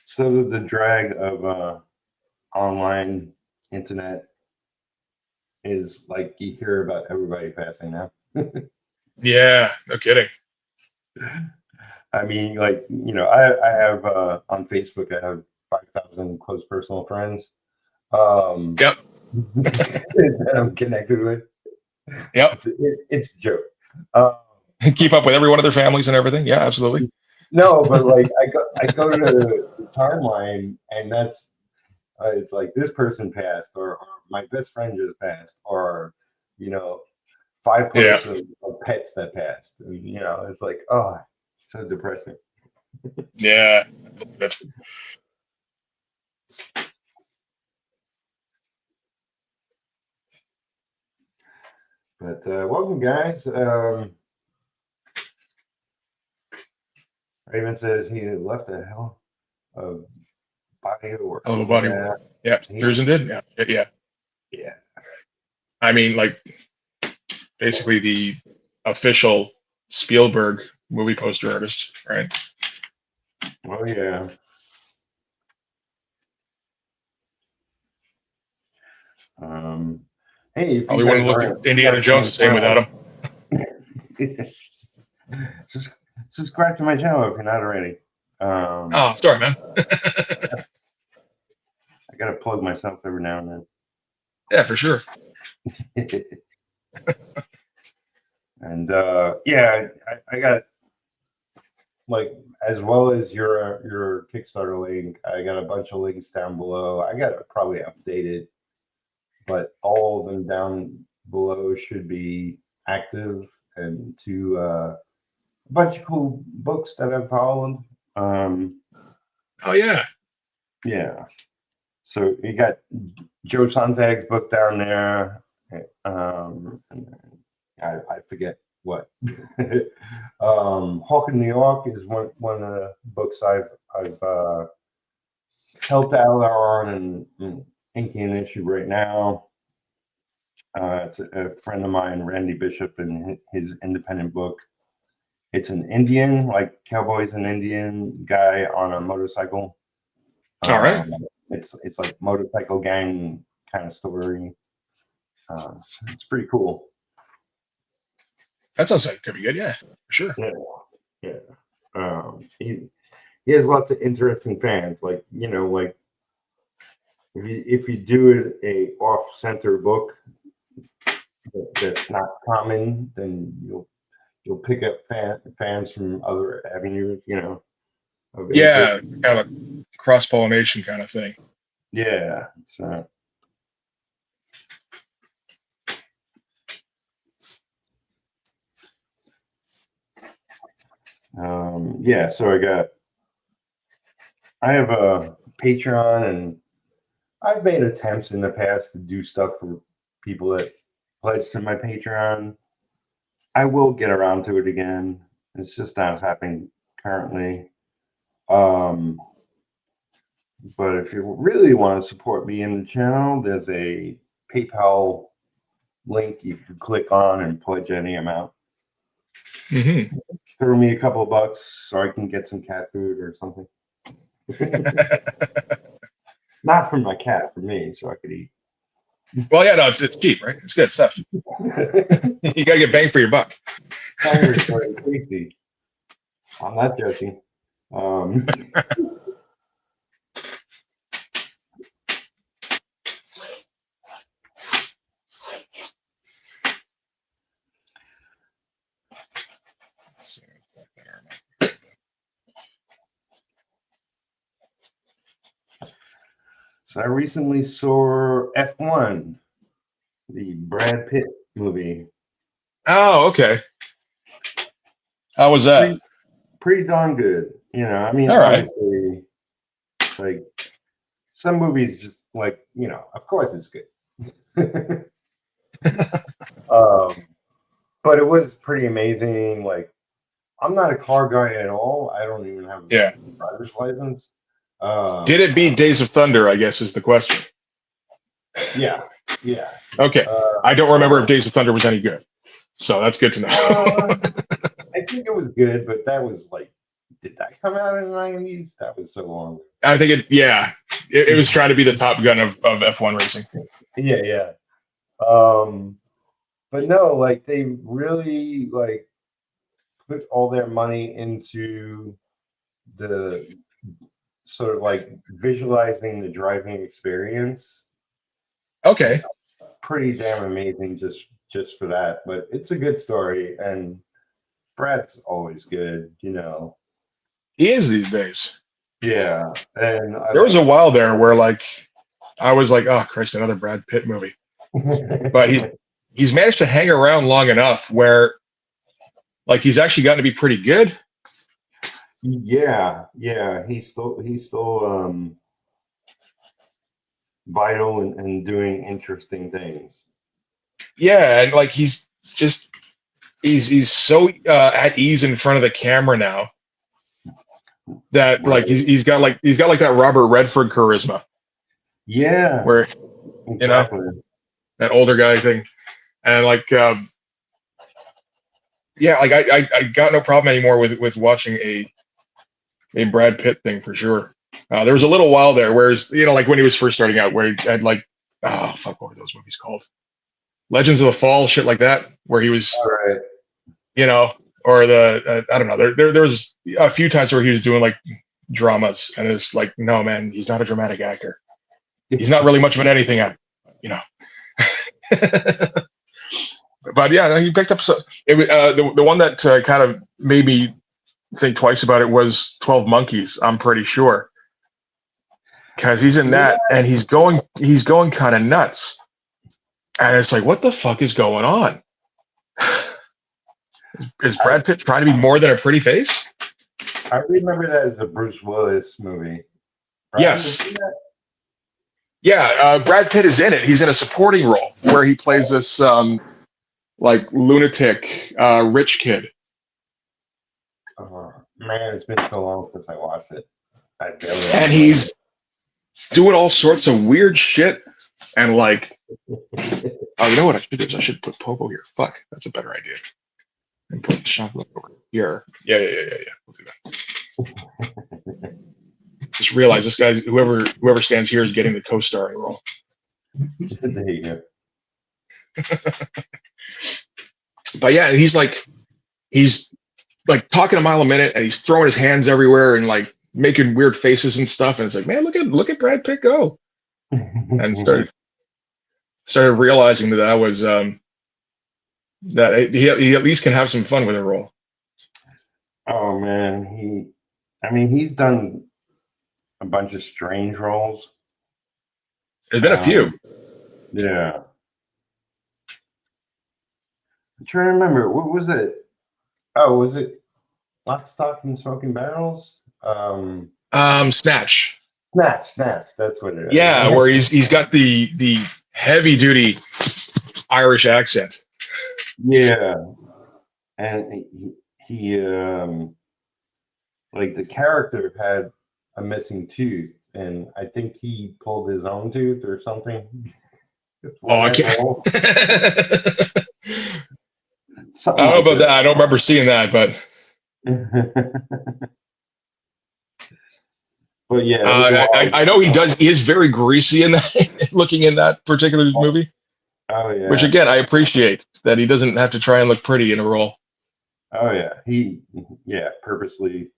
sort of the drag of online internet is like you hear about everybody passing now. Yeah, no kidding. I mean, like, you know, I have on Facebook, I have 5,000 close personal friends. Yep. That I'm connected with. Yep. It's a joke. Keep up with every one of their families and everything. Yeah, absolutely. No, but like I go to the timeline, and that's it's like this person passed, or my best friend just passed, or you know, 5 posts of pets that passed. And, you know, it's like, oh, so depressing. Yeah. But welcome, guys. Raven says he left a hell of body of work. Oh, body work. Yeah, Struzan did. Yeah. I mean, like, basically the official Spielberg movie poster artist, right? Oh yeah. Hey, if probably wouldn't look at Indiana Jones the same without him. Subscribe to my channel if you're not already. Oh, sorry, man. I gotta plug myself every now and then. Yeah, for sure. And yeah, I got, like, as well as your Kickstarter link, I got a bunch of links down below. I gotta probably update it, but all of them down below should be active, and to a bunch of cool books that I've followed. Oh yeah. Yeah. So you got Joe Sontag's book down there. And then I forget what. Hawk in New York is one of the books I've helped out on and inking an issue right now. It's a friend of mine, Randy Bishop, and his independent book. It's an Indian, like cowboys and Indian guy on a motorcycle. All right. It's like motorcycle gang kind of story. It's pretty cool. That sounds like it could be good. Yeah, for sure. Yeah. He has lots of interesting fans. Like, you know, like if you do a off-center book that's not common, then you'll pick up fans from other avenues, you know. Of Yeah, interest. kind of cross-pollination kind of thing. Yeah. So. Yeah, so I have a Patreon, and I've made attempts in the past to do stuff for people that pledge to my Patreon. I will get around to it again. It's just not happening currently. But if you really want to support me in the channel, there's a PayPal link you can click on and pledge any amount. Mm-hmm. Throw me a couple of bucks so I can get some cat food or something. Not for my cat, for me, so I could eat. Well, yeah, no, it's cheap, right? It's good stuff. You gotta get bang for your buck. Sounds very tasty. I'm not joking. So I recently saw F1, the Brad Pitt movie. Oh, okay. How was that? Pretty darn good. You know, I mean, all right. Obviously, like some movies, just like, you know, of course it's good. But it was pretty amazing. Like, I'm not a car guy at all. I don't even have a driver's license. Did it beat Days of Thunder, I guess, is the question. Yeah. Okay. I don't remember if Days of Thunder was any good. So that's good to know. I think it was good, but that was like, did that come out in the 90s? That was so long. I think it was trying to be the Top Gun of F1 racing. Yeah. But no, like they really like put all their money into the sort of like visualizing the driving experience. Okay. It's pretty damn amazing just for that. But it's a good story, and Brad's always good, you know. He is these days. Yeah. And there was a while there where like I was like, oh Christ, another Brad Pitt movie. But he's managed to hang around long enough where like he's actually gotten to be pretty good. Yeah. He's still vital and doing interesting things. Yeah, and like he's so at ease in front of the camera now that like he's got like that Robert Redford charisma. Yeah. Where exactly. You know, that older guy thing. And like like I got no problem anymore with watching a Brad Pitt thing for sure. There was a little while there, whereas you know, like when he was first starting out, where he had like, oh fuck, what were those movies called? Legends of the Fall, shit like that, where he was, all right, you know, or the I don't know. There was a few times where he was doing like dramas, and it's like, no man, he's not a dramatic actor. He's not really much of an anything actor, you know. But yeah, he picked up the one that kind of made me think twice about it was 12 Monkeys. I'm pretty sure, because he's in that and he's going kind of nuts, and it's like, what the fuck is going on? Is Brad Pitt trying to be more than a pretty face? I remember that as a Bruce Willis movie. Yes. Yeah, Brad Pitt is in it. He's in a supporting role where he plays this like lunatic rich kid. Man, it's been so long since I watched it. I barely And he's doing all sorts of weird shit. And like, oh, you know what I should do is I should put Popo here. Fuck, that's a better idea. And put chocolate over here. Yeah. We'll do that. Just realize this guy, whoever stands here is getting the co-starring role. There you go. But yeah, he's like talking a mile a minute, and he's throwing his hands everywhere and like making weird faces and stuff. And it's like, man, look at Brad Pitt go. And started realizing that was that he at least can have some fun with a role. Oh man, he's done a bunch of strange roles. There's been a few. Yeah. I'm trying to remember, what was it? Oh, was it Lock, Stock, and Smoking Barrels? Snatch. Snatch. That's what it is. Yeah, where he's got the heavy duty Irish accent. Yeah, and he like the character had a missing tooth, and I think he pulled his own tooth or something. Oh, I can't. I don't know like about that. I don't remember seeing that, but but yeah, I know he does. He is very greasy in that, looking in that particular movie. Oh yeah. Which again, I appreciate that he doesn't have to try and look pretty in a role. Oh yeah, he purposely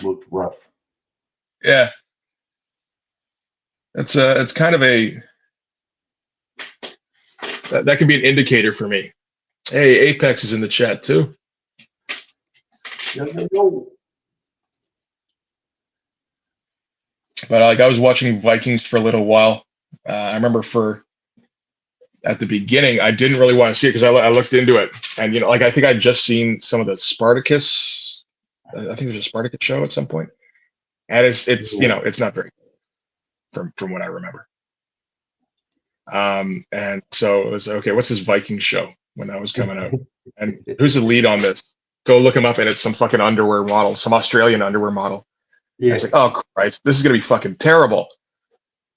looked rough. Yeah, it's kind of a that could be an indicator for me. Hey, Apex is in the chat too. But like I was watching Vikings for a little while. I remember at the beginning, I didn't really want to see it because I looked into it, and like I think I'd just seen some of the Spartacus. I think there's a Spartacus show at some point, and it's it's not very from what I remember. And so it was okay. What's this Viking show when that was coming out? And who's the lead on this? Go look him up, and it's some fucking underwear model, some Australian underwear model. Yeah. It's like, oh Christ, this is gonna be fucking terrible.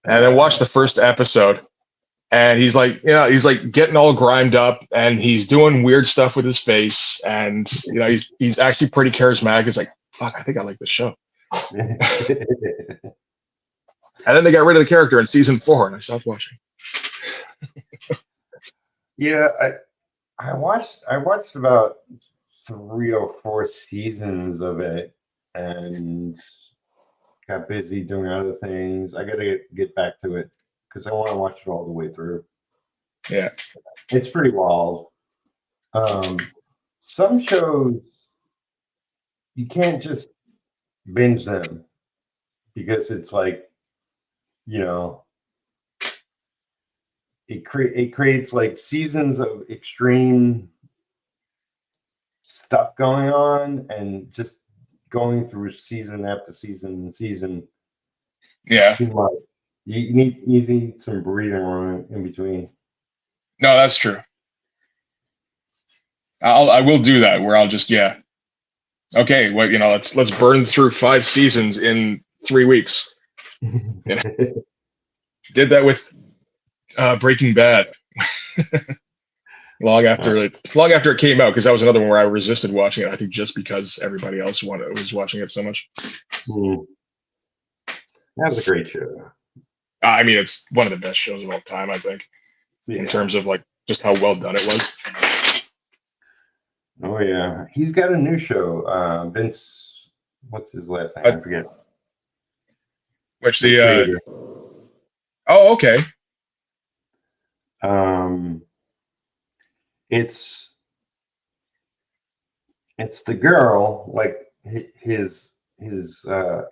And then watch the first episode, and he's like getting all grimed up, and he's doing weird stuff with his face, and he's actually pretty charismatic. He's like, fuck, I think I like this show. And then they got rid of the character in season 4, and I stopped watching. Yeah, I watched about 3 or 4 seasons of it, and got busy doing other things. I gotta get back to it because I want to watch it all the way through. Yeah, it's pretty wild. Some shows you can't just binge them because it's like, it creates like seasons of extreme stuff going on, and just going through season after season. Yeah, too much. You need some breathing room in between. No, that's true. I will do that where I'll just okay, well, let's burn through 5 seasons in 3 weeks. Did that with Breaking Bad. long after it came out, because that was another one where I resisted watching it. I think just because everybody else was watching it so much. That was a great show. I mean, it's one of the best shows of all time, I think, in terms of like just how well done it was. Oh yeah, he's got a new show. Vince, what's his last name? I forget. Which oh, okay. It's the girl, like his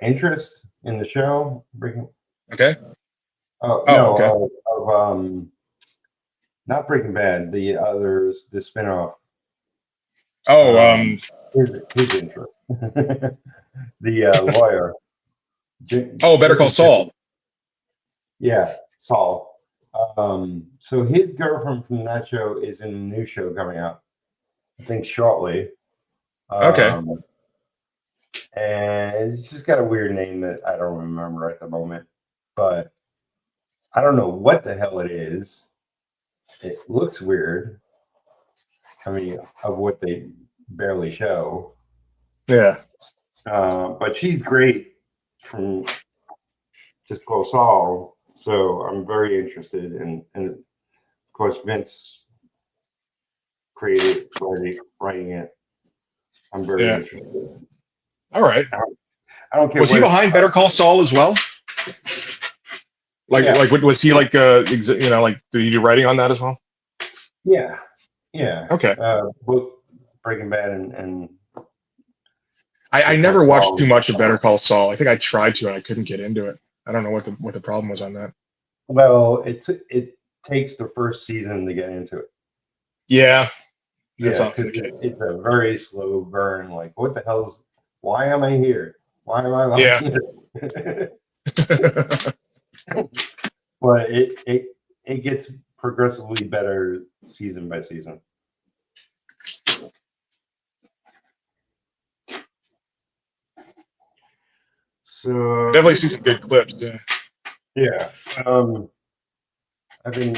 interest in the show. Okay. Oh no, okay. Not Breaking Bad. The others, the spinoff. Oh, his interest. The lawyer. Oh, Better Call Saul. Yeah, Saul. So his girlfriend from that show is in a new show coming out, I think shortly. Okay. And it's just got a weird name that I don't remember at the moment, but I don't know what the hell it is. It looks weird. I mean, of what they barely show. Yeah. But she's great from Just Call Saul, so I'm very interested in, and of course Vince created writing it. I'm very interested. All right. I don't care. Was he behind Better Call Saul as well? Like, Yeah. like, was he like, like, did he do writing on that as well? Yeah. Okay. Both Breaking Bad and I never watched too much of Better Call Saul. I think I tried to and I couldn't get into it. I don't know what the problem was on that. Well, it takes the first season to get into it. Yeah. That's often the case. It's a very slow burn. Like, what the hell's? Why am I here? Why am I watching it? But it gets progressively better season by season. So definitely see some good clips. Yeah. Yeah. I've been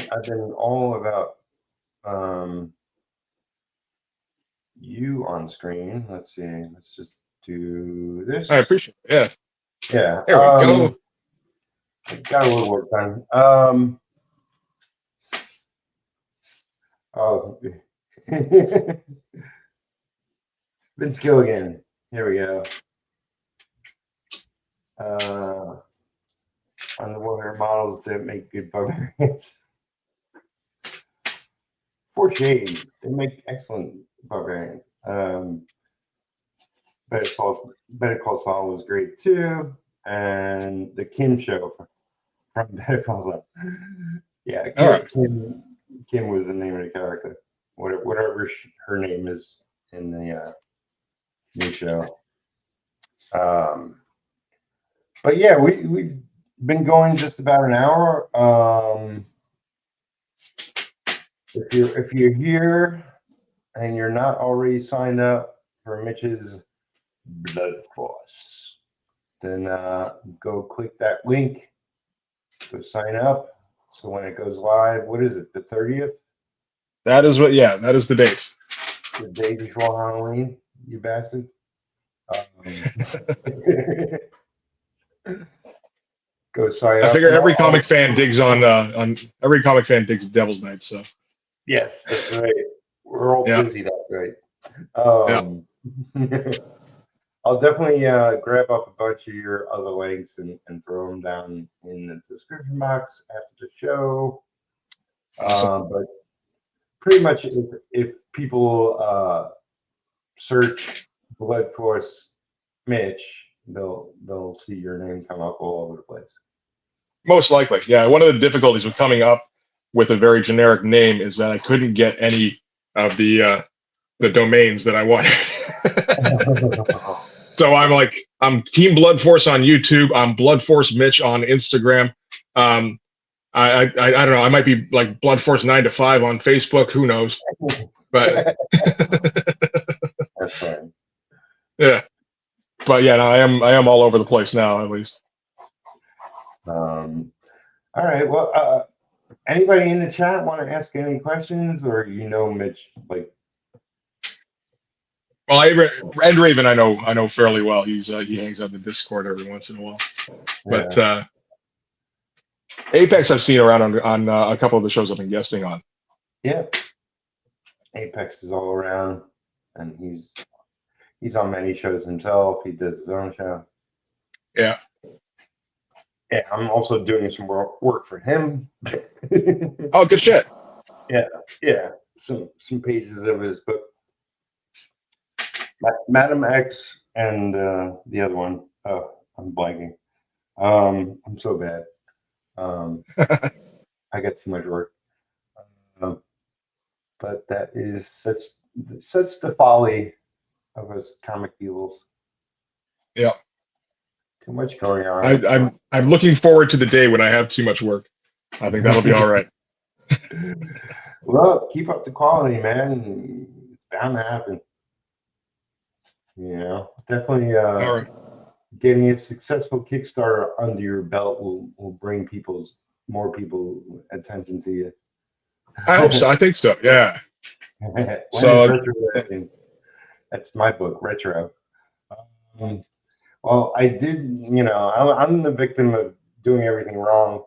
all about you on screen. Let's see. Let's just do this. I appreciate it. Yeah. Yeah. There we go. Got a little work done. Oh, Vince Gilligan. Here we go. Underwater models that make good barbarians. For shame, they make excellent barbarians. Better Call Saul was great too, and the Kim show from Better Call Saul. Yeah, Kim was the name of the character. Whatever her name is in the new show. But yeah, we've been going just about an hour. If you're here and you're not already signed up for Mitch's Blood Force, then go click that link, go sign up. So when it goes live, what is it, the 30th? That is that is the date. The day before Halloween, you bastard. Go sign up. I figure every comic fan digs on every comic fan digs Devil's Night, so. Yes, that's right. We're all busy that night. I'll definitely grab up a bunch of your other links and throw them down in the description box after the show. Awesome. But pretty much if people search Blood Force Mitch, they'll see your name come up all over the place. Most likely, yeah. One of the difficulties with coming up with a very generic name is that I couldn't get any of the domains that I wanted. So I'm Team Blood Force on YouTube. I'm Blood Force Mitch on Instagram. I don't know. I might be like Blood Force 9 to 5 on Facebook. Who knows? But that's fine. Yeah, but yeah, no, I am all over the place now, at least. All right. Well, anybody in the chat want to ask any questions, or Mitch like? Well, and Raven, I know fairly well. He hangs out in the Discord every once in a while. But Apex, I've seen around on a couple of the shows I've been guesting on. Yeah, Apex is all around, and he's on many shows himself. He does his own show. Yeah. Yeah, I'm also doing some work for him. Oh, good shit. Yeah. Some pages of his book. Madam X and the other one. Oh, I'm blanking. I'm so bad. I got too much work. But that is such the folly of us comic beagles. Yeah. Too much going on. I'm looking forward to the day when I have too much work. I think that'll be all right. Well, keep up the quality, man. It's bound to happen. You know, definitely All right. getting a successful Kickstarter under your belt will bring more people attention to you. I hope so. I think so. Yeah. So So that's my book, Retro. Well, I did, you know, I'm the victim of doing everything wrong,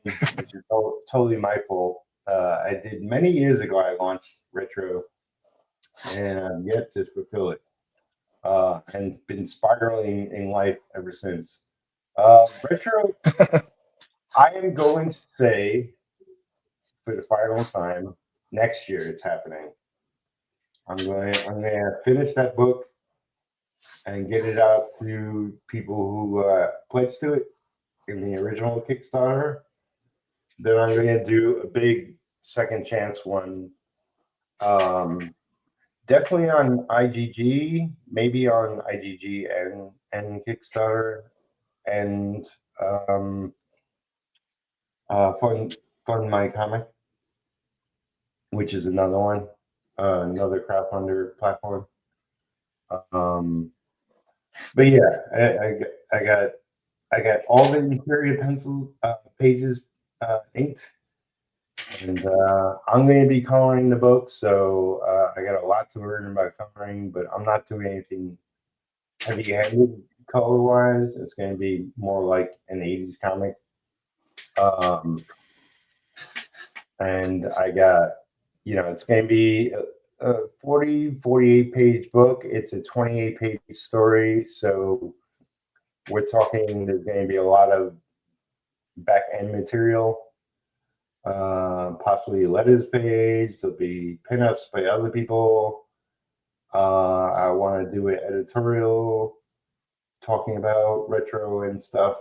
which is totally my fault. I did many years ago, I launched Retro, and I've yet to fulfill it, and been spiraling in life ever since. Retro, I am going to say for the final time, next year it's happening. I'm going to finish that book and get it out to people who pledged to it in the original Kickstarter. Then I'm going to do a big second chance one. Definitely on IGG, maybe on IGG and Kickstarter, and Fund My Comic, which is another one, another crowdfunder platform. But yeah, I got all the interior pencil pages inked, and I'm going to be coloring the book. So I got a lot to learn about coloring, but I'm not doing anything heavy-handed color-wise. It's going to be more like an 80s comic. And I got, you know, it's going to be a 48 page book. It's a 28-page story. So we're talking, there's going to be a lot of back end material, possibly a letters page. There'll be pinups by other people. I want to do an editorial talking about retro and stuff.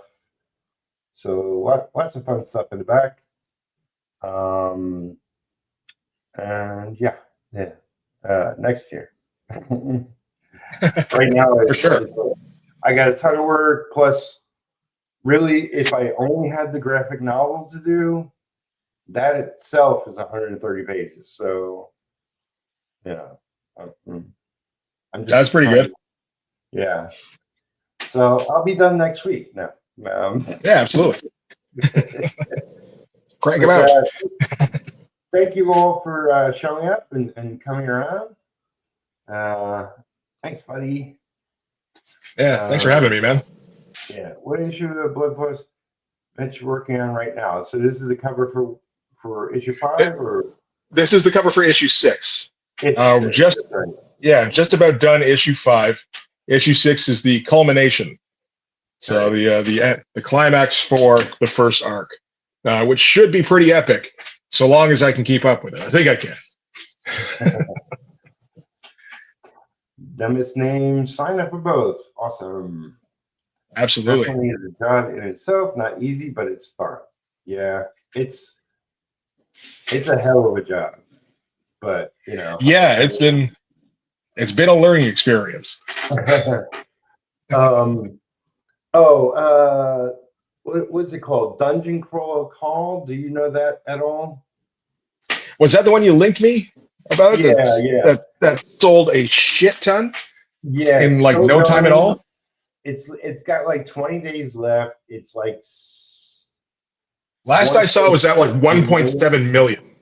So lots of fun stuff in the back. And yeah, next year. Right now, for sure. I got a ton of work. Plus, really, if I only had the graphic novel to do, that itself is 130 pages. So, yeah, I'm just That's pretty good. Yeah. So I'll be done next week. No. Yeah, absolutely. Crank him out. Thank you all for showing up and coming around. Thanks, buddy. Yeah, thanks for having me, man. Yeah. What issue of Blood Force that you're working on right now? So this is the cover for issue 5, or this is the cover for issue 6. Just about done issue 5. Issue 6 is the culmination. So the climax for the first arc, which should be pretty epic, so long as I can keep up with it. I think I can. Dumbest name, sign up for both. Awesome. Absolutely. Definitely is a job in itself, not easy, but it's fun. Yeah, it's a hell of a job, but you know. Yeah, it's been a learning experience. What's it called? Dungeon Crawl Call? Do you know that at all? Was that the one you linked me about? Yeah. That sold a shit ton. Yeah, in like no time at all. It's got like 20 days left. It's like last I saw was at like 1.7 million.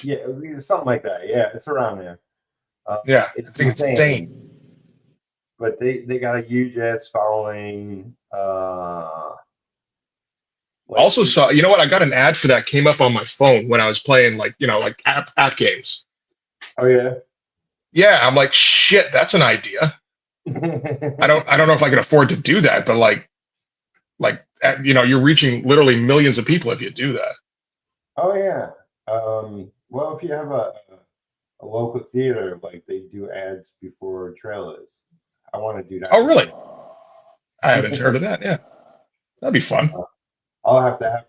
Yeah, something like that. Yeah, it's around there. Yeah, it's insane. But they got a huge ass following. Also saw, you know what? I got an ad for that came up on my phone when I was playing like app games. Oh yeah. Yeah, I'm like, shit, that's an idea. I don't know if I can afford to do that, but like you're reaching literally millions of people if you do that. Oh yeah. Well, if you have a local theater, like they do ads before trailers. I want to do that. Oh really? I haven't heard of that. Yeah, that'd be fun. I'll have to have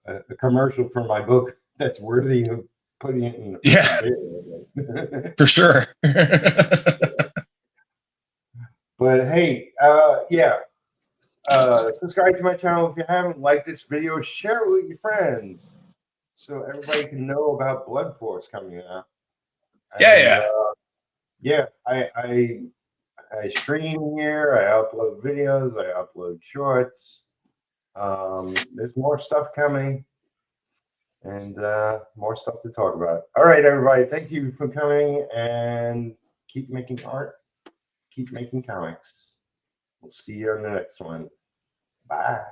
a commercial for my book that's worthy of putting it in. For sure. But hey, yeah, Subscribe to my channel if you haven't. Like this video, share it with your friends, so everybody can know about Blood Force coming out. And, yeah, I stream here. I upload videos. I upload shorts. There's more stuff coming, and more stuff to talk about. All right, everybody. Thank you for coming, and keep making art. Keep making comics. We'll see you on the next one. Bye.